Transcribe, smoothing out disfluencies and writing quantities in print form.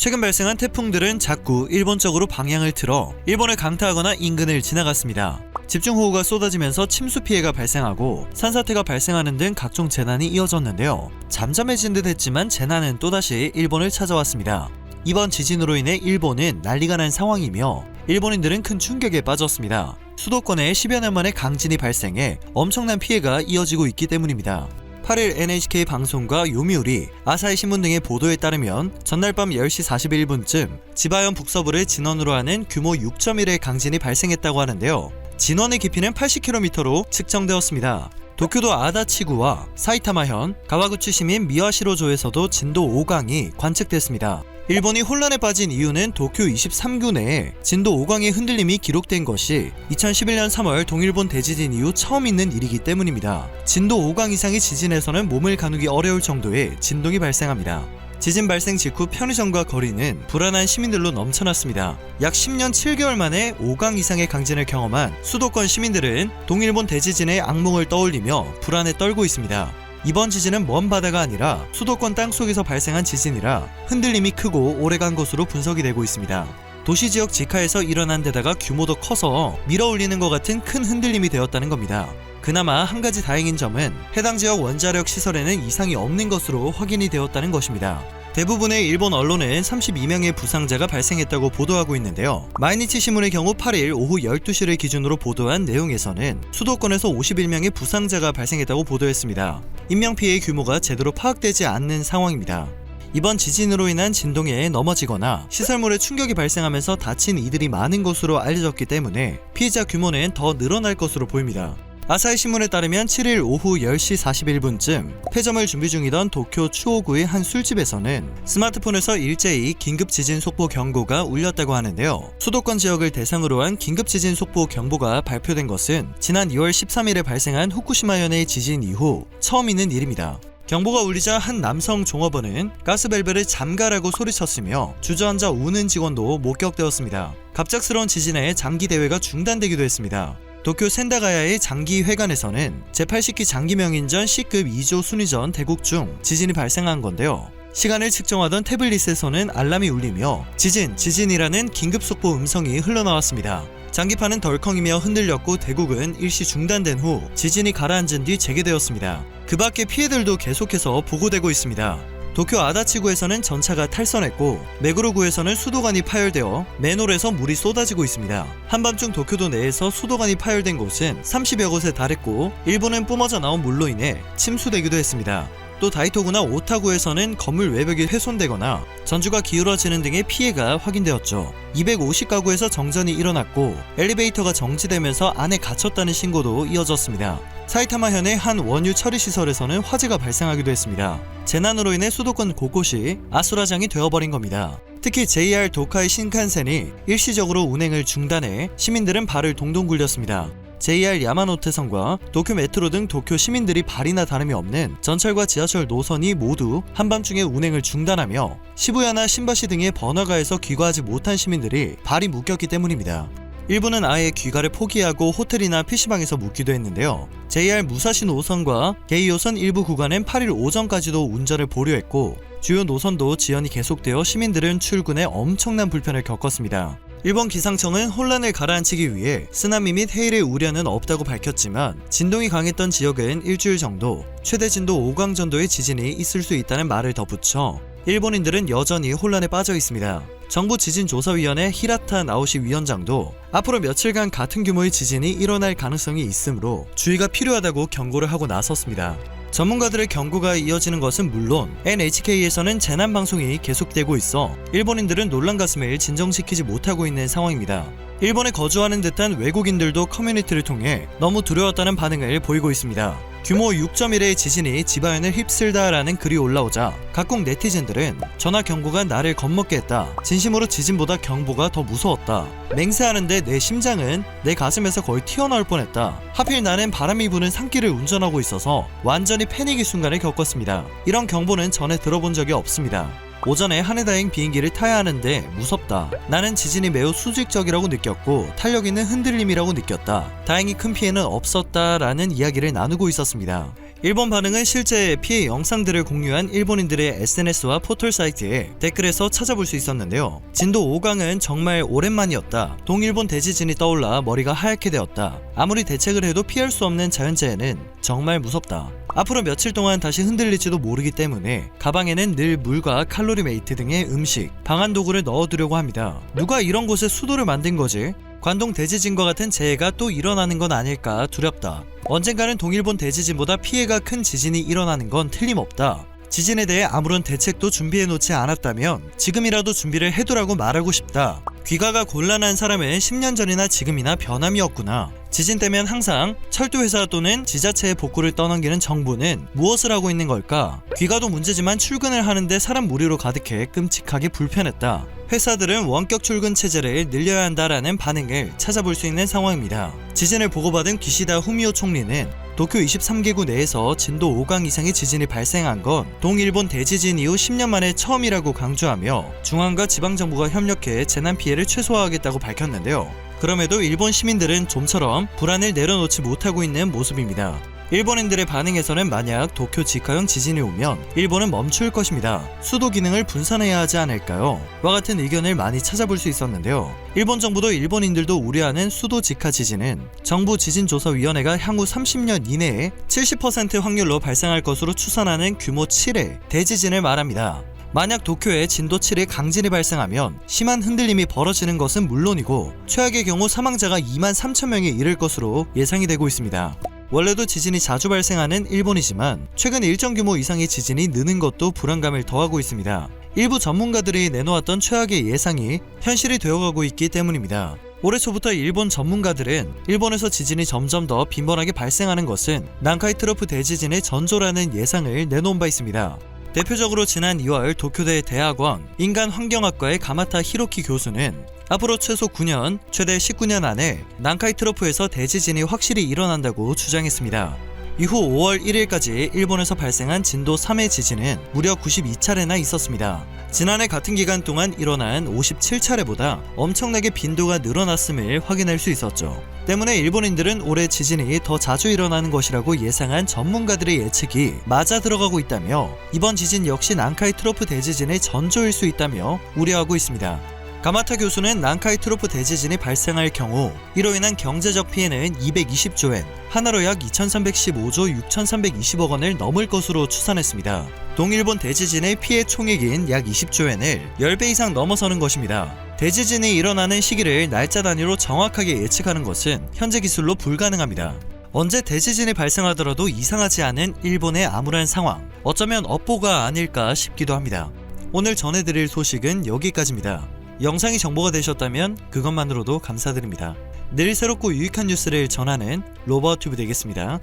최근 발생한 태풍들은 자꾸 일본 쪽으로 방향을 틀어 일본을 강타하거나 인근을 지나갔습니다. 집중호우가 쏟아지면서 침수 피해가 발생하고 산사태가 발생하는 등 각종 재난이 이어졌는데요. 잠잠해진 듯 했지만 재난은 또다시 일본을 찾아왔습니다. 이번 지진으로 인해 일본은 난리가 난 상황이며 일본인들은 큰 충격에 빠졌습니다. 수도권에 10여 년 만에 강진이 발생해 엄청난 피해가 이어지고 있기 때문입니다. 8일 NHK 방송과 요미우리, 아사히 신문 등의 보도에 따르면 전날 밤 10시 41분쯤 지바현 북서부를 진원으로 하는 규모 6.1의 강진이 발생했다고 하는데요. 진원의 깊이는 80km로 측정되었습니다. 도쿄도 아다치구와 사이타마현, 가와구치 시민 미와시로조에서도 진도 5강이 관측됐습니다. 일본이 혼란에 빠진 이유는 도쿄 23구 내에 진도 5강의 흔들림이 기록된 것이 2011년 3월 동일본 대지진 이후 처음 있는 일이기 때문입니다. 진도 5강 이상의 지진에서는 몸을 가누기 어려울 정도의 진동이 발생합니다. 지진 발생 직후 편의점과 거리는 불안한 시민들로 넘쳐났습니다. 약 10년 7개월 만에 5강 이상의 강진을 경험한 수도권 시민들은 동일본 대지진의 악몽을 떠올리며 불안에 떨고 있습니다. 이번 지진은 먼 바다가 아니라 수도권 땅속에서 발생한 지진이라 흔들림이 크고 오래간 것으로 분석이 되고 있습니다. 도시 지역 직하에서 일어난 데다가 규모도 커서 밀어올리는 것 같은 큰 흔들림이 되었다는 겁니다. 그나마 한 가지 다행인 점은 해당 지역 원자력 시설에는 이상이 없는 것으로 확인이 되었다는 것입니다. 대부분의 일본 언론은 32명의 부상자가 발생했다고 보도하고 있는데요. 마이니치 신문의 경우 8일 오후 12시를 기준으로 보도한 내용에서는 수도권에서 51명의 부상자가 발생했다고 보도했습니다. 인명피해의 규모가 제대로 파악되지 않는 상황입니다. 이번 지진으로 인한 진동에 넘어지거나 시설물에 충격이 발생하면서 다친 이들이 많은 것으로 알려졌기 때문에 피해자 규모는 더 늘어날 것으로 보입니다. 아사히 신문에 따르면 7일 오후 10시 41분쯤 폐점을 준비 중이던 도쿄 추오구의 한 술집에서는 스마트폰에서 일제히 긴급 지진 속보 경고가 울렸다고 하는데요. 수도권 지역을 대상으로 한 긴급 지진 속보 경보가 발표된 것은 지난 2월 13일에 발생한 후쿠시마현의 지진 이후 처음 있는 일입니다. 경보가 울리자 한 남성 종업원은 가스밸브를 잠가라고 소리쳤으며 주저앉아 우는 직원도 목격되었습니다. 갑작스러운 지진에 장기 대회가 중단되기도 했습니다. 도쿄 센다가야의 장기회관에서는 제80기 장기명인전 C급 2조 순위전 대국 중 지진이 발생한 건데요. 시간을 측정하던 태블릿에서는 알람이 울리며 지진이라는 긴급속보 음성이 흘러나왔습니다. 장기판은 덜컹이며 흔들렸고 대국은 일시 중단된 후 지진이 가라앉은 뒤 재개되었습니다. 그 밖의 피해들도 계속해서 보고되고 있습니다. 도쿄 아다치구에서는 전차가 탈선했고 메구로구에서는 수도관이 파열되어 맨홀에서 물이 쏟아지고 있습니다. 한밤중 도쿄도 내에서 수도관이 파열된 곳은 30여 곳에 달했고 일부는 뿜어져 나온 물로 인해 침수되기도 했습니다. 또 다이토구나 오타구에서는 건물 외벽이 훼손되거나 전주가 기울어지는 등의 피해가 확인되었죠. 250가구에서 정전이 일어났고 엘리베이터가 정지되면서 안에 갇혔다는 신고도 이어졌습니다. 사이타마현의 한 원유 처리 시설에서는 화재가 발생하기도 했습니다. 재난으로 인해 수도권 곳곳이 아수라장이 되어버린 겁니다. 특히 JR 도카이 신칸센이 일시적으로 운행을 중단해 시민들은 발을 동동 굴렸습니다. JR 야마노테선과 도쿄 메트로 등 도쿄 시민들이 발이나 다름이 없는 전철과 지하철 노선이 모두 한밤중에 운행을 중단하며 시부야나 신바시 등의 번화가에서 귀가하지 못한 시민들이 발이 묶였기 때문입니다. 일부는 아예 귀가를 포기하고 호텔이나 PC방에서 묵기도 했는데요. JR 무사시 노선과 게이요선 일부 구간은 8일 오전까지도 운전을 보류했고 주요 노선도 지연이 계속되어 시민들은 출근에 엄청난 불편을 겪었습니다. 일본 기상청은 혼란을 가라앉히기 위해 쓰나미 및 해일의 우려는 없다고 밝혔지만 진동이 강했던 지역은 일주일 정도 최대 진도 5강 정도의 지진이 있을 수 있다는 말을 덧붙여 일본인들은 여전히 혼란에 빠져 있습니다. 정부 지진조사위원회 히라타 나오시 위원장도 앞으로 며칠간 같은 규모의 지진이 일어날 가능성이 있으므로 주의가 필요하다고 경고를 하고 나섰습니다. 전문가들의 경고가 이어지는 것은 물론 NHK에서는 재난방송이 계속되고 있어 일본인들은 놀란 가슴을 진정시키지 못하고 있는 상황입니다. 일본에 거주하는 듯한 외국인들도 커뮤니티를 통해 너무 두려웠다는 반응을 보이고 있습니다. 규모 6.1의 지진이 지바현을 휩쓸다라는 글이 올라오자 각국 네티즌들은 전화 경고가 나를 겁먹게 했다. 진심으로 지진보다 경보가 더 무서웠다. 맹세하는데 내 심장은 내 가슴에서 거의 튀어나올 뻔했다. 하필 나는 바람이 부는 산길을 운전하고 있어서 완전히 패닉의 순간을 겪었습니다. 이런 경보는 전에 들어본 적이 없습니다. 오전에 하네다행 비행기를 타야 하는데 무섭다. 나는 지진이 매우 수직적이라고 느꼈고 탄력 있는 흔들림이라고 느꼈다. 다행히 큰 피해는 없었다라는 이야기를 나누고 있었습니다. 일본 반응은 실제 피해 영상들을 공유한 일본인들의 SNS와 포털 사이트에 댓글에서 찾아볼 수 있었는데요. 진도 5강은 정말 오랜만이었다. 동일본 대지진이 떠올라 머리가 하얗게 되었다. 아무리 대책을 해도 피할 수 없는 자연재해는 정말 무섭다. 앞으로 며칠 동안 다시 흔들릴지도 모르기 때문에 가방에는 늘 물과 칼로리메이트 등의 음식, 방한 도구를 넣어두려고 합니다. 누가 이런 곳에 수도를 만든 거지? 관동 대지진과 같은 재해가 또 일어나는 건 아닐까 두렵다. 언젠가는 동일본 대지진보다 피해가 큰 지진이 일어나는 건 틀림없다. 지진에 대해 아무런 대책도 준비해놓지 않았다면 지금이라도 준비를 해두라고 말하고 싶다. 귀가가 곤란한 사람은 10년 전이나 지금이나 변함이 없구나. 지진 때면 항상 철도회사 또는 지자체의 복구를 떠넘기는 정부는 무엇을 하고 있는 걸까? 귀가도 문제지만 출근을 하는데 사람 무리로 가득해 끔찍하게 불편했다. 회사들은 원격 출근 체제를 늘려야 한다라는 반응을 찾아볼 수 있는 상황입니다. 지진을 보고받은 기시다 후미오 총리는 도쿄 23개구 내에서 진도 5강 이상의 지진이 발생한 건 동일본 대지진 이후 10년 만에 처음이라고 강조하며 중앙과 지방정부가 협력해 재난 피해를 최소화하겠다고 밝혔는데요. 그럼에도 일본 시민들은 좀처럼 불안을 내려놓지 못하고 있는 모습입니다. 일본인들의 반응에서는 만약 도쿄 직하형 지진이 오면 일본은 멈출 것입니다. 수도 기능을 분산해야 하지 않을까요? 와 같은 의견을 많이 찾아볼 수 있었는데요. 일본 정부도 일본인들도 우려하는 수도 직하 지진은 정부 지진조사위원회가 향후 30년 이내에 70% 확률로 발생할 것으로 추산하는 규모 7의 대지진을 말합니다. 만약 도쿄에 진도 7의 강진이 발생하면 심한 흔들림이 벌어지는 것은 물론이고 최악의 경우 사망자가 2만 3천 명에 이를 것으로 예상이 되고 있습니다. 원래도 지진이 자주 발생하는 일본이지만 최근 일정 규모 이상의 지진이 느는 것도 불안감을 더하고 있습니다. 일부 전문가들이 내놓았던 최악의 예상이 현실이 되어가고 있기 때문입니다. 올해 초부터 일본 전문가들은 일본에서 지진이 점점 더 빈번하게 발생하는 것은 난카이 트로프 대지진의 전조라는 예상을 내놓은 바 있습니다. 대표적으로 지난 2월 도쿄대 대학원 인간환경학과의 가마타 히로키 교수는 앞으로 최소 9년, 최대 19년 안에 난카이 트로프에서 대지진이 확실히 일어난다고 주장했습니다. 이후 5월 1일까지 일본에서 발생한 진도 3의 지진은 무려 92차례나 있었습니다. 지난해 같은 기간 동안 일어난 57차례보다 엄청나게 빈도가 늘어났음을 확인할 수 있었죠. 때문에 일본인들은 올해 지진이 더 자주 일어나는 것이라고 예상한 전문가들의 예측이 맞아 들어가고 있다며 이번 지진 역시 난카이 트로프 대지진의 전조일 수 있다며 우려하고 있습니다. 가마타 교수는 난카이 트로프 대지진이 발생할 경우 이로 인한 경제적 피해는 220조엔, 하나로 약 2315조 6320억 원을 넘을 것으로 추산했습니다. 동일본 대지진의 피해 총액인 약 20조엔을 10배 이상 넘어서는 것입니다. 대지진이 일어나는 시기를 날짜 단위로 정확하게 예측하는 것은 현재 기술로 불가능합니다. 언제 대지진이 발생하더라도 이상하지 않은 일본의 암울한 상황, 어쩌면 업보가 아닐까 싶기도 합니다. 오늘 전해드릴 소식은 여기까지입니다. 영상이 정보가 되셨다면 그것만으로도 감사드립니다. 늘 새롭고 유익한 뉴스를 전하는 로버튜브 되겠습니다.